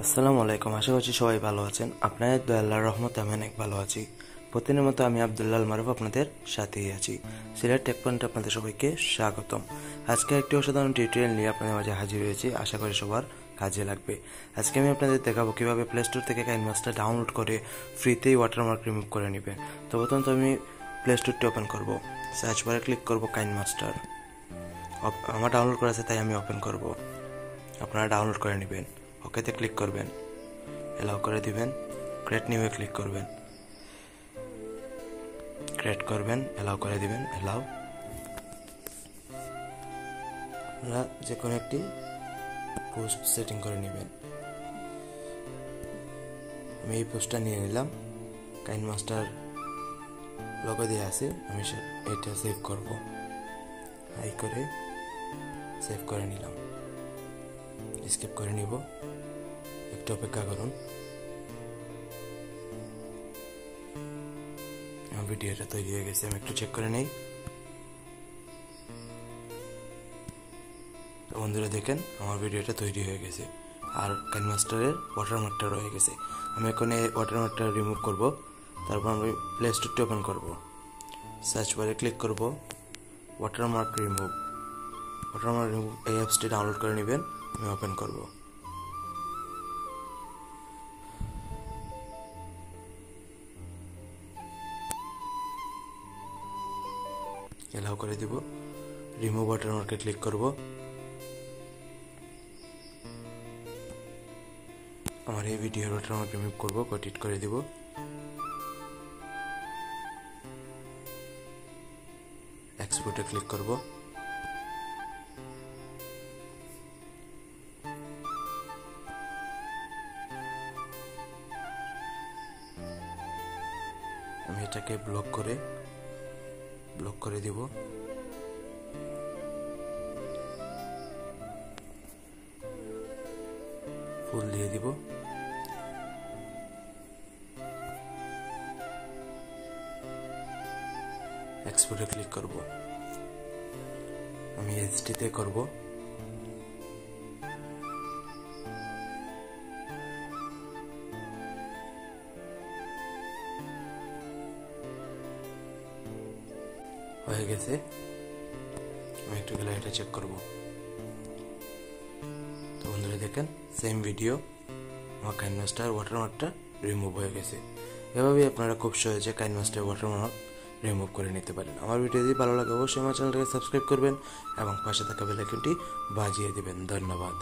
আসসালামু আলাইকুম। আশা করছি সবাই ভালো আছেন। আপনাদের দয়া আল্লাহর রহমতে আমি অনেক ভালো আছি। প্রতিদিনের মতো আমি আব্দুল্লাহ আল মারুফ আপনাদের সাথেই আছি। সিলেট টেক পয়েন্টে আপনাদের সবাইকে স্বাগতম। আজকে একটি অসাধারণ টিউটোরিয়াল নিয়ে আপনাদের মাঝে হাজির হয়েছি। আশা করি সবার কাজে লাগবে। আজকে আমি আপনাদের দেখাবো কিভাবে প্লে স্টোর থেকে কাইনমাস্টার ডাউনলোড করে ফ্রিতেই ওয়াটারমার্ক রিমুভ করে নেবেন। তো প্রথমত আমি প্লে স্টোরটি ওপেন করব। সার্চ বারে ক্লিক করব কাইনমাস্টার। আমার ডাউনলোড করা আছে তাই আমি ওপেন করব। আপনারা ডাউনলোড করে নেবেন। ওকেতে ক্লিক করবেন, এলাও করে দিবেন, ক্রিয়েট নিউয়ে ক্লিক করবেন, ক্রিয়েট করবেন, এলাও করে দিবেন, এলাও। আপনারা যে কোনো একটি পোস্ট সেটিং করে নেবেন। আমি এই পোস্টটা নিয়ে নিলাম, কাইনমাস্টার লোগো দিয়ে আছে, আমি এটা সেভ করব। হাই করে সেভ করে নিলাম, স্কিপ করে নিব, একটু অপেক্ষা করুন। আমার ভিডিওটা তৈরি হয়ে গেছে, আমি একটু চেক করে নেই। বন্ধুরা দেখেন আমার ভিডিওটা তৈরি হয়ে গেছে আর কাইনমাস্টারের ওয়াটারমার্কটা রয়ে গেছে। আমি এখন এই ওয়াটারমার্কটা রিমুভ করব। তারপর আমি প্লে স্টোরটি ওপেন করব, সার্চ বারে ক্লিক করব ওয়াটারমার্ক রিমুভ। ওয়াটারমার্ক রিমুভ এই অ্যাপসটি ডাউনলোড করে নেবেন। আমি ওপেন করব। এলাও করে দিব, রিমুভ ওয়াটারমার্কে ক্লিক করব। আমার এই ভিডিওর ওয়াটারমার্ক রিমুভ করব, এডিট করে দিব। এক্সপোর্টে ক্লিক করব। আমি এটাকে ব্লক করে দিব। ফুল দিয়ে দিব। এক্সপোর্টে ক্লিক করব। আমি এইচডিতে করব। হয়ে গেছে। আমি একটু গ্যালারিটা চেক করব। তো বন্ধুরা দেখেন সেম ভিডিও, আমার কাইনমাস্টার ওয়াটারমার্কটা রিমুভ হয়ে গেছে। এভাবেই আপনারা খুব সহজে কাইনমাস্টার ওয়াটারমার্ক রিমুভ করে নিতে পারেন। আমার ভিডিও যদি ভালো লাগে অবশ্যই আমার চ্যানেলটাকে সাবস্ক্রাইব করবেন এবং পাশে থাকা বেল আইকনটি বাজিয়ে দিবেন। ধন্যবাদ।